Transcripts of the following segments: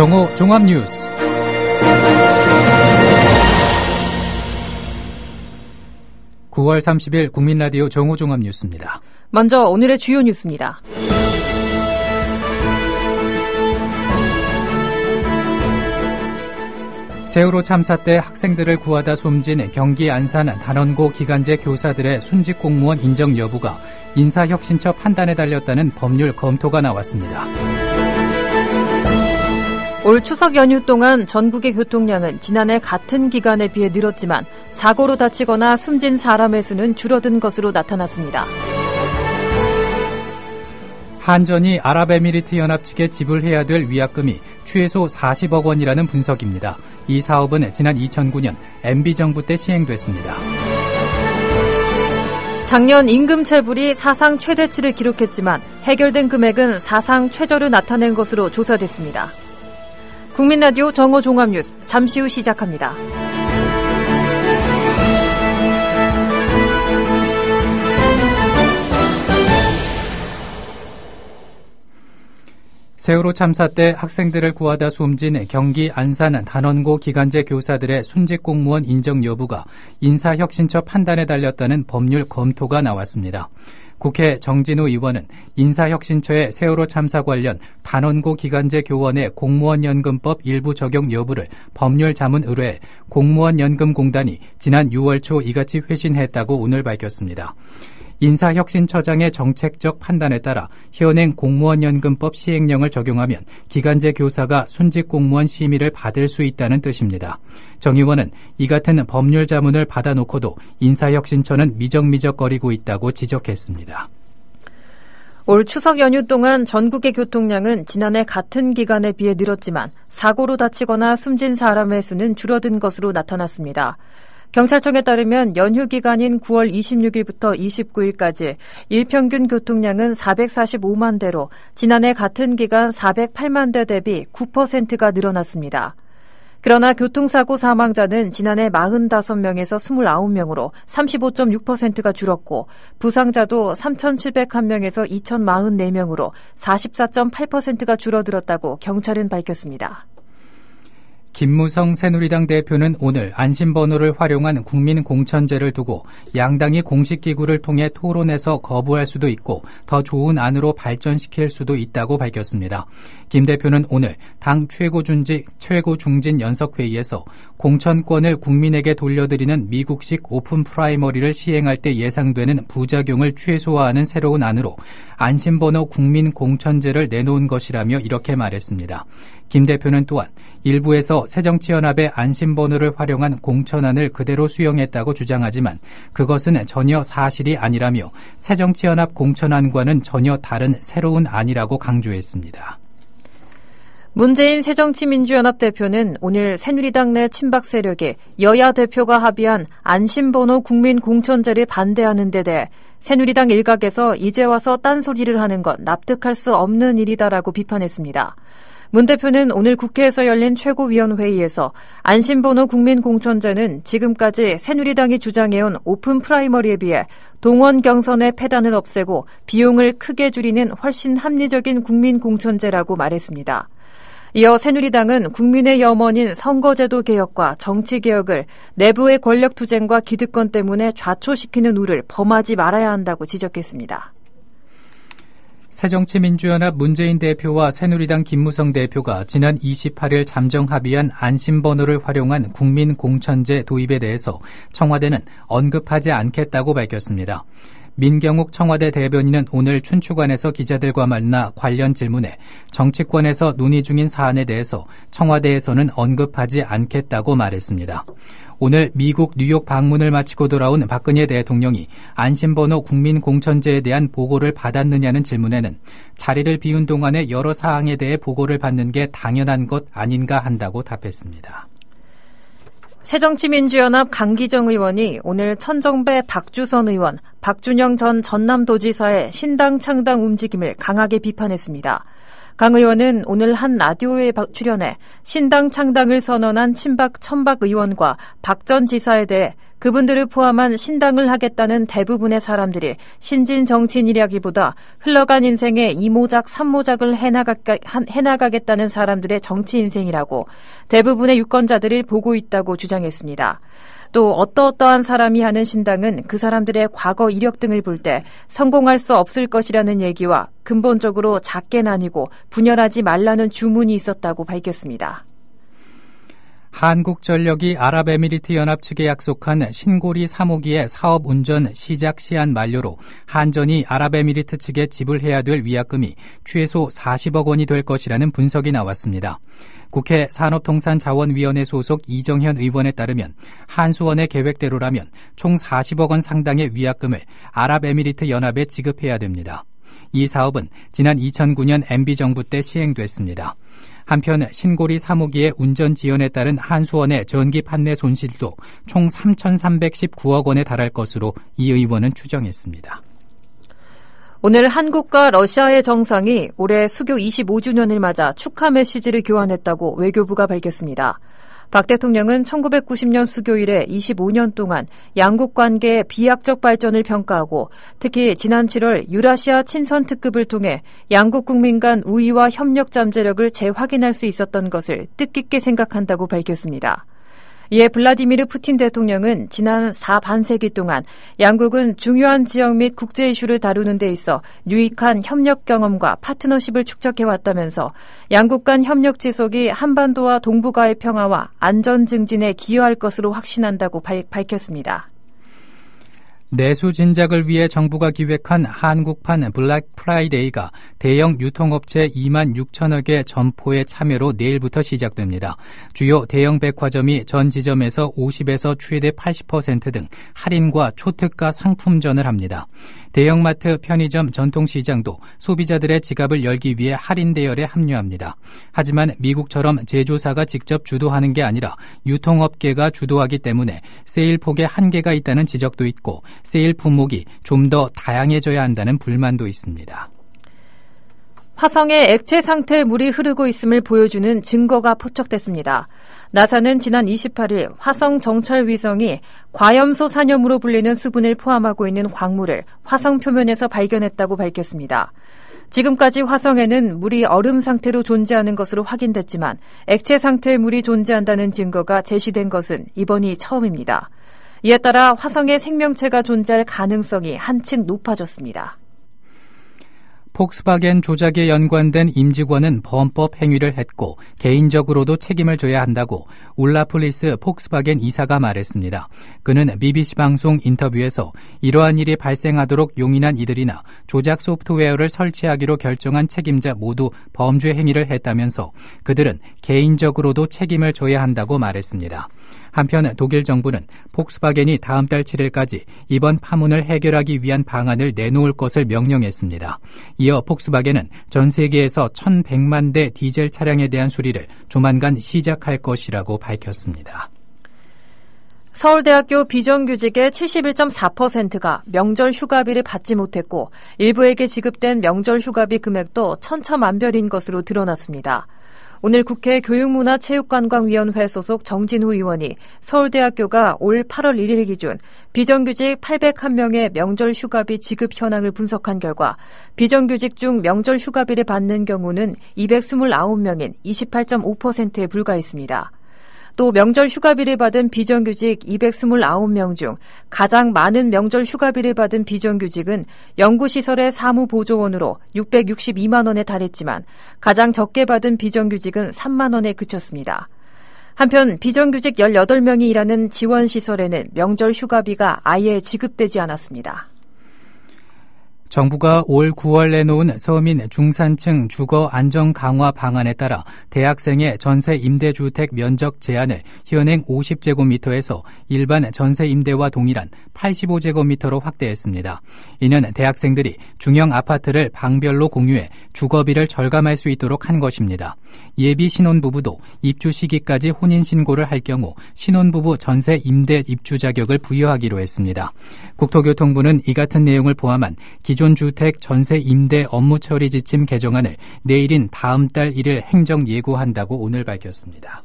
정오 종합뉴스. (9월 30일) 국민라디오 정오 종합뉴스입니다. 먼저 오늘의 주요 뉴스입니다. 세월호 참사 때 학생들을 구하다 숨진 경기 안산 단원고 기간제 교사들의 순직 공무원 인정 여부가 인사혁신처 판단에 달렸다는 법률 검토가 나왔습니다. 올 추석 연휴 동안 전국의 교통량은 지난해 같은 기간에 비해 늘었지만 사고로 다치거나 숨진 사람의 수는 줄어든 것으로 나타났습니다. 한전이 아랍에미리트 연합 측에 지불해야 될 위약금이 최소 40억 원이라는 분석입니다. 이 사업은 지난 2009년 MB정부 때 시행됐습니다. 작년 임금 체불이 사상 최대치를 기록했지만 해결된 금액은 사상 최저를 나타낸 것으로 조사됐습니다. 국민라디오 정오 종합뉴스 잠시 후 시작합니다. 세월호 참사 때 학생들을 구하다 숨진 경기 안산 단원고 기간제 교사들의 순직 공무원 인정 여부가 인사혁신처 판단에 달렸다는 법률 검토가 나왔습니다. 국회 정진우 의원은 인사혁신처의 세월호 참사 관련 단원고 기간제 교원의 공무원연금법 일부 적용 여부를 법률 자문 의뢰해 공무원연금공단이 지난 6월 초 이같이 회신했다고 오늘 밝혔습니다. 인사혁신처장의 정책적 판단에 따라 현행 공무원연금법 시행령을 적용하면 기간제 교사가 순직 공무원 심의를 받을 수 있다는 뜻입니다. 정 의원은 이 같은 법률 자문을 받아놓고도 인사혁신처는 미적미적거리고 있다고 지적했습니다. 올 추석 연휴 동안 전국의 교통량은 지난해 같은 기간에 비해 늘었지만 사고로 다치거나 숨진 사람의 수는 줄어든 것으로 나타났습니다. 경찰청에 따르면 연휴 기간인 9월 26일부터 29일까지 일평균 교통량은 445만 대로 지난해 같은 기간 408만 대 대비 9%가 늘어났습니다. 그러나 교통사고 사망자는 지난해 45명에서 29명으로 35.6%가 줄었고 부상자도 3,701명에서 2,044명으로 44.8%가 줄어들었다고 경찰은 밝혔습니다. 김무성 새누리당 대표는 오늘 안심번호를 활용한 국민공천제를 두고 양당이 공식기구를 통해 토론해서 거부할 수도 있고 더 좋은 안으로 발전시킬 수도 있다고 밝혔습니다. 김 대표는 오늘 당 최고중진 연석회의에서 공천권을 국민에게 돌려드리는 미국식 오픈 프라이머리를 시행할 때 예상되는 부작용을 최소화하는 새로운 안으로 안심번호 국민공천제를 내놓은 것이라며 이렇게 말했습니다. 김 대표는 또한 일부에서 새정치연합의 안심번호를 활용한 공천안을 그대로 수용했다고 주장하지만 그것은 전혀 사실이 아니라며 새정치연합 공천안과는 전혀 다른 새로운 안이라고 강조했습니다. 문재인 새정치민주연합 대표는 오늘 새누리당 내 친박 세력이 여야 대표가 합의한 안심번호 국민공천제를 반대하는 데 대해 새누리당 일각에서 이제 와서 딴소리를 하는 건 납득할 수 없는 일이다라고 비판했습니다. 문 대표는 오늘 국회에서 열린 최고위원회의에서 안심번호 국민공천제는 지금까지 새누리당이 주장해온 오픈 프라이머리에 비해 동원 경선의 폐단을 없애고 비용을 크게 줄이는 훨씬 합리적인 국민공천제라고 말했습니다. 이어 새누리당은 국민의 염원인 선거제도 개혁과 정치개혁을 내부의 권력투쟁과 기득권 때문에 좌초시키는 우를 범하지 말아야 한다고 지적했습니다. 새정치민주연합 문재인 대표와 새누리당 김무성 대표가 지난 28일 잠정 합의한 안심번호를 활용한 국민공천제 도입에 대해서 청와대는 언급하지 않겠다고 밝혔습니다. 민경욱 청와대 대변인은 오늘 춘추관에서 기자들과 만나 관련 질문에 정치권에서 논의 중인 사안에 대해서 청와대에서는 언급하지 않겠다고 말했습니다. 오늘 미국 뉴욕 방문을 마치고 돌아온 박근혜 대통령이 안심번호 국민공천제에 대한 보고를 받았느냐는 질문에는 자리를 비운 동안에 여러 사항에 대해 보고를 받는 게 당연한 것 아닌가 한다고 답했습니다. 새정치민주연합 강기정 의원이 오늘 천정배 박주선 의원, 박준영 전 전남도지사의 신당 창당 움직임을 강하게 비판했습니다. 강 의원은 오늘 한 라디오에 출연해 신당 창당을 선언한 친박 천박 의원과 박 전 지사에 대해 그분들을 포함한 신당을 하겠다는 대부분의 사람들이 신진 정치인이라기보다 흘러간 인생에 2모작, 3모작을 해나가겠다는 사람들의 정치 인생이라고 대부분의 유권자들이 보고 있다고 주장했습니다. 또 어떠한 사람이 하는 신당은 그 사람들의 과거 이력 등을 볼 때 성공할 수 없을 것이라는 얘기와 근본적으로 작게 나뉘고 분열하지 말라는 주문이 있었다고 밝혔습니다. 한국전력이 아랍에미리트 연합 측에 약속한 신고리 3호기의 사업 운전 시작 시한 만료로 한전이 아랍에미리트 측에 지불해야 될 위약금이 최소 40억 원이 될 것이라는 분석이 나왔습니다. 국회 산업통상자원위원회 소속 이정현 의원에 따르면 한수원의 계획대로라면 총 40억 원 상당의 위약금을 아랍에미리트 연합에 지급해야 됩니다. 이 사업은 지난 2009년 MB정부 때 시행됐습니다. 한편 신고리 3호기의 운전 지연에 따른 한수원의 전기 판매 손실도 총 3,319억 원에 달할 것으로 이 의원은 추정했습니다. 오늘 한국과 러시아의 정상이 올해 수교 25주년을 맞아 축하 메시지를 교환했다고 외교부가 밝혔습니다. 박 대통령은 1990년 수교 이래 25년 동안 양국 관계의 비약적 발전을 평가하고 특히 지난 7월 유라시아 친선 특급을 통해 양국 국민 간 우위와 협력 잠재력을 재확인할 수 있었던 것을 뜻깊게 생각한다고 밝혔습니다. 이에 블라디미르 푸틴 대통령은 지난 4반세기 동안 양국은 중요한 지역 및 국제 이슈를 다루는 데 있어 유익한 협력 경험과 파트너십을 축적해왔다면서 양국 간 협력 지속이 한반도와 동북아의 평화와 안전 증진에 기여할 것으로 확신한다고 밝혔습니다. 내수 진작을 위해 정부가 기획한 한국판 블랙 프라이데이가 대형 유통업체 2만 6천억의 점포의 참여로 내일부터 시작됩니다. 주요 대형 백화점이 전 지점에서 50에서 최대 80% 등 할인과 초특가 상품전을 합니다. 대형마트, 편의점, 전통시장도 소비자들의 지갑을 열기 위해 할인 대열에 합류합니다. 하지만 미국처럼 제조사가 직접 주도하는 게 아니라 유통업계가 주도하기 때문에 세일 폭에 한계가 있다는 지적도 있고 세일 품목이 좀 더 다양해져야 한다는 불만도 있습니다. 화성에 액체 상태의 물이 흐르고 있음을 보여주는 증거가 포착됐습니다. 나사는 지난 28일 화성 정찰 위성이 과염소 산염으로 불리는 수분을 포함하고 있는 광물을 화성 표면에서 발견했다고 밝혔습니다. 지금까지 화성에는 물이 얼음 상태로 존재하는 것으로 확인됐지만 액체 상태의 물이 존재한다는 증거가 제시된 것은 이번이 처음입니다. 이에 따라 화성에 생명체가 존재할 가능성이 한층 높아졌습니다. 폭스바겐 조작에 연관된 임직원은 범법 행위를 했고 개인적으로도 책임을 져야 한다고 울라플리스 폭스바겐 이사가 말했습니다. 그는 BBC 방송 인터뷰에서 이러한 일이 발생하도록 용인한 이들이나 조작 소프트웨어를 설치하기로 결정한 책임자 모두 범죄 행위를 했다면서 그들은 개인적으로도 책임을 져야 한다고 말했습니다. 한편 독일 정부는 폭스바겐이 다음 달 7일까지 이번 파문을 해결하기 위한 방안을 내놓을 것을 명령했습니다. 이어 폭스바겐은 전 세계에서 1,100만 대 디젤 차량에 대한 수리를 조만간 시작할 것이라고 밝혔습니다. 서울대학교 비정규직의 71.4%가 명절 휴가비를 받지 못했고 일부에게 지급된 명절 휴가비 금액도 천차만별인 것으로 드러났습니다. 오늘 국회 교육문화체육관광위원회 소속 정진후 의원이 서울대학교가 올 8월 1일 기준 비정규직 801명의 명절 휴가비 지급 현황을 분석한 결과 비정규직 중 명절 휴가비를 받는 경우는 229명인 28.5%에 불과했습니다. 또 명절 휴가비를 받은 비정규직 229명 중 가장 많은 명절 휴가비를 받은 비정규직은 연구시설의 사무보조원으로 662만 원에 달했지만 가장 적게 받은 비정규직은 3만 원에 그쳤습니다. 한편 비정규직 18명이 일하는 지원시설에는 명절 휴가비가 아예 지급되지 않았습니다. 정부가 올 9월 내놓은 서민 중산층 주거 안정 강화 방안에 따라 대학생의 전세 임대주택 면적 제한을 현행 50제곱미터에서 일반 전세 임대와 동일한 85제곱미터로 확대했습니다. 이는 대학생들이 중형 아파트를 방별로 공유해 주거비를 절감할 수 있도록 한 것입니다. 예비 신혼부부도 입주 시기까지 혼인신고를 할 경우 신혼부부 전세 임대 입주 자격을 부여하기로 했습니다. 국토교통부는 이 같은 내용을 포함한 기존 주택 전세 임대 업무 처리 지침 개정안을 내일인 다음 달 1일 행정 예고한다고 오늘 밝혔습니다.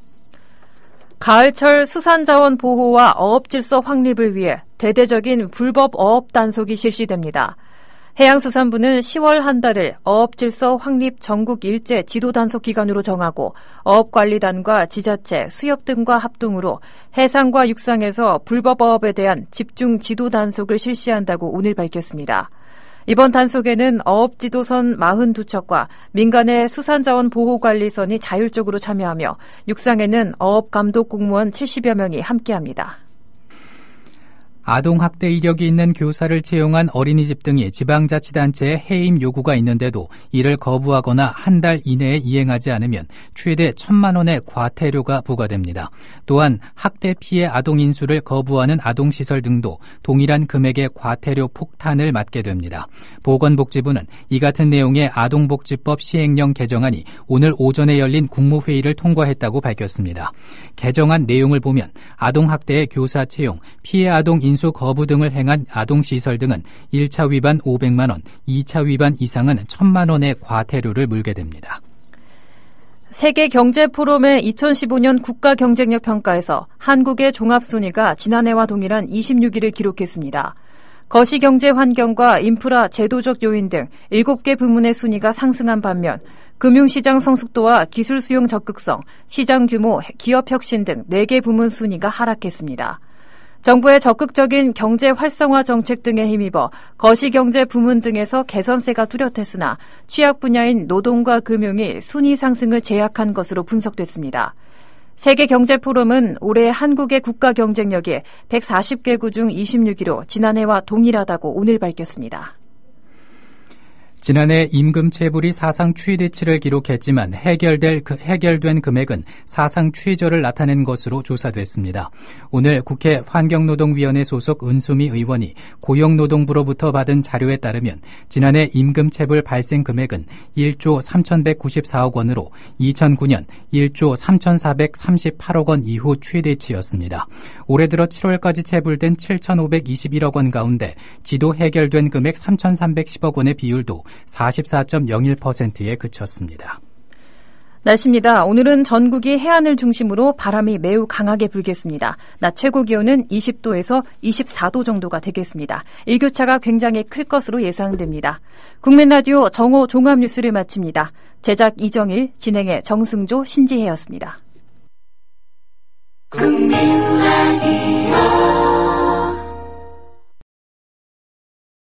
가을철 수산자원 보호와 어업질서 확립을 위해 대대적인 불법 어업 단속이 실시됩니다. 해양수산부는 10월 한 달을 어업질서 확립 전국 일제 지도 단속 기간으로 정하고 어업관리단과 지자체, 수협 등과 합동으로 해상과 육상에서 불법 어업에 대한 집중 지도 단속을 실시한다고 오늘 밝혔습니다. 이번 단속에는 어업지도선 42척과 민간의 수산자원 보호관리선이 자율적으로 참여하며 육상에는 어업감독 공무원 70여 명이 함께합니다. 아동학대 이력이 있는 교사를 채용한 어린이집 등이 지방자치단체에 해임 요구가 있는데도 이를 거부하거나 한 달 이내에 이행하지 않으면 최대 1,000만 원의 과태료가 부과됩니다. 또한 학대 피해 아동 인수를 거부하는 아동시설 등도 동일한 금액의 과태료 폭탄을 맞게 됩니다. 보건복지부는 이 같은 내용의 아동복지법 시행령 개정안이 오늘 오전에 열린 국무회의를 통과했다고 밝혔습니다. 개정안 내용을 보면 아동학대의 교사 채용, 피해 아동 인수 거부 등을 행한 아동시설 등은 1차 위반 500만 원, 2차 위반 이상은 1,000만 원의 과태료를 물게 됩니다. 세계경제포럼의 2015년 국가경쟁력 평가에서 한국의 종합순위가 지난해와 동일한 26위를 기록했습니다. 거시경제 환경과 인프라 제도적 요인 등 7개 부문의 순위가 상승한 반면 금융시장 성숙도와 기술 수용 적극성, 시장 규모, 기업 혁신 등 4개 부문 순위가 하락했습니다. 정부의 적극적인 경제 활성화 정책 등에 힘입어 거시경제 부문 등에서 개선세가 뚜렷했으나 취약 분야인 노동과 금융이 순위 상승을 제약한 것으로 분석됐습니다. 세계경제포럼은 올해 한국의 국가 경쟁력이 140개국 중 26위로 지난해와 동일하다고 오늘 밝혔습니다. 지난해 임금 체불이 사상 최대치를 기록했지만 해결된 금액은 사상 최저를 나타낸 것으로 조사됐습니다. 오늘 국회 환경노동위원회 소속 은수미 의원이 고용노동부로부터 받은 자료에 따르면 지난해 임금 체불 발생 금액은 1조 3,194억 원으로 2009년 1조 3,438억 원 이후 최대치였습니다. 올해 들어 7월까지 체불된 7,521억 원 가운데 지도 해결된 금액 3,310억 원의 비율도 44.01%에 그쳤습니다. 날씨입니다. 오늘은 전국이 해안을 중심으로 바람이 매우 강하게 불겠습니다. 낮 최고 기온은 20도에서 24도 정도가 되겠습니다. 일교차가 굉장히 클 것으로 예상됩니다. 국민라디오 정오 종합뉴스를 마칩니다. 제작 이정일, 진행의 정승조, 신지혜였습니다. 국민라디오